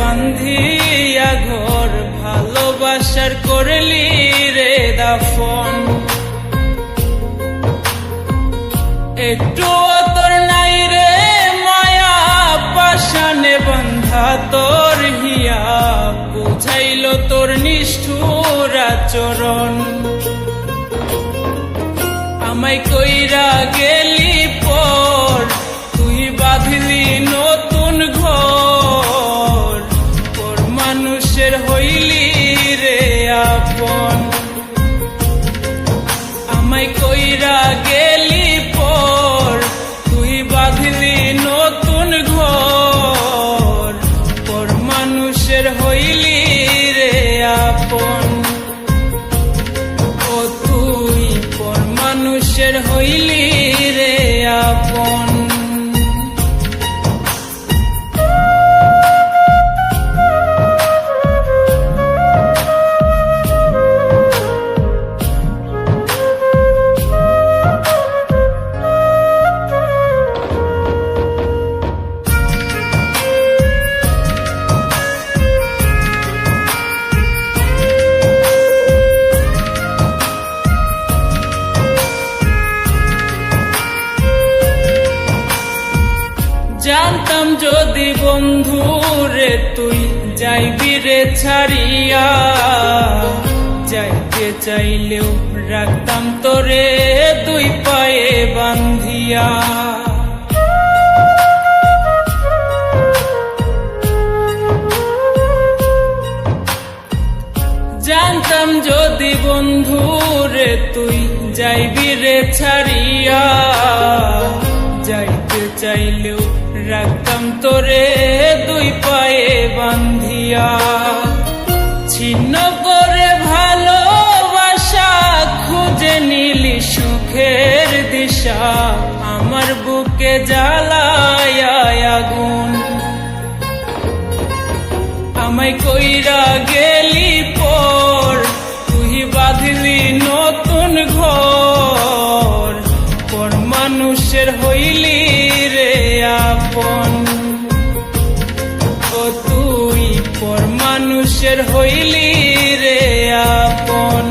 বান্ধিয়া ঘর, ভালোবাসার করলি রে দাফন। একটু তোর নাই রে মায়া, পাশানে বন্ধা তোর হিয়া, বুঝাইল তোর নিষ্ঠুর আচরণ। আমায় কইরা গেলি পর, তুই বাঁধলি নতুন ঘর, পর মানুষের হইলি রে আপন। আমায় কইরা গেলি পর, তুই বাঁধলি নতুন ঘর, পর মানুষের হইলি রে আপন। ও তুই পর মানুষের হইলি রে আপন। জানতাম যদি বন্ধু রে তুই যাইবি রে ছাড়িয়া, যাইতে চাইলেও রাখতাম তোরে দুই পায়ে বান্ধিয়া। জানতাম যদি বন্ধু রে তুই যাইবি রে ছাড়িয়া, যাইতে চাইলেও রাখতাম তোরে দুই পায়ে বান্ধিয়া। ছিন্ন করে ভালোবাসা খুঁজে নিলি সুখের দিশা, আমার বুকে জ্বালায় আগুন। আমায় কইরা গেলি পর, তুই বাঁধলি নতুন ঘর, পর মানুষের হইলি রে আপন। ও তুই পর মানুষের হইলি রে আপন।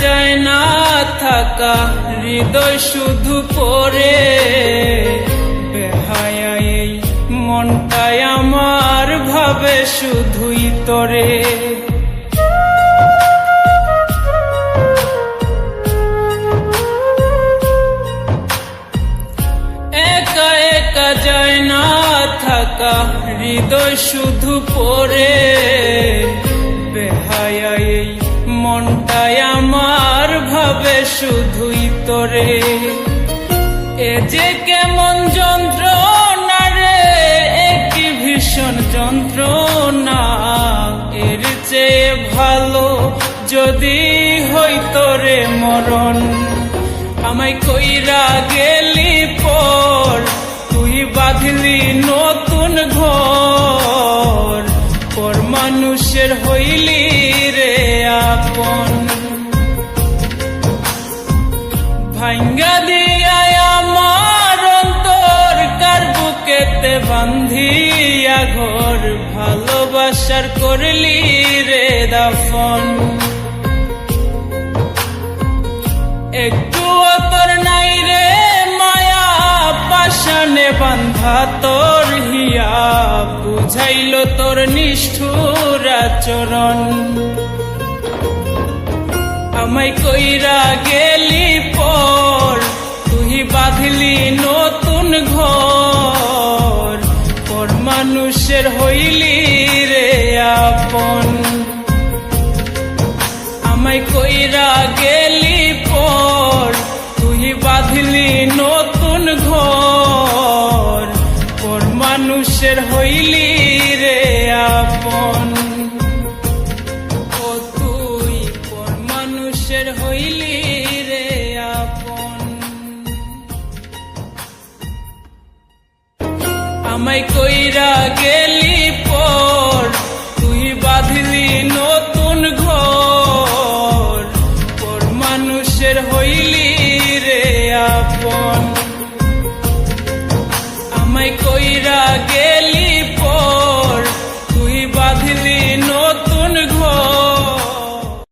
যায় না থাকা হৃদয় শুধু পড়ে, বেহায়া এই মনটাই আমার ভাবে শুধুই তোরে। একা একা যায় না থাকা হৃদয় শুধু পড়ে, বেহায়া এই মনটাই আমার ভাবে শুধুই তোরে। এ যে কেমন যন্ত্রণা রে, একই ভীষণ যন্ত্রণা, এর চেয়ে ভালো যদি হইতো রে মরণ। আমায় কইরা গেলি পর, তুই বাঁধলি নতুন ঘর, পর মানুষের হইলি রে আপন। ভাঙ্গা দিয়া আমার অন্তর, কার বুকেতে বান্ধিয়া ঘর, ভালোবাসার করলি রে দাফন। একটুও তোর নাই রে মায়া, পাশানে বান্ধা তোর হিয়া, বুঝাইল তোর নিষ্ঠুর আচরণ। আমায় কইরা গেলি পর, তুই বাঁধলি নতুন ঘর, পর মানুষের হইলি রে আপন। আমায় কইরা গেলি পর, তুই বাঁধলি নতুন ঘর, পর মানুষের মানুষের হইলি রে আপন, ও তুই পর মানুষের হইলি রে আপন। আমায় কইরা গেলি পর তুই বাঁধলি নতুন ঘর, পর মানুষের হইলি রে আপন। আমায় কইরা গেলি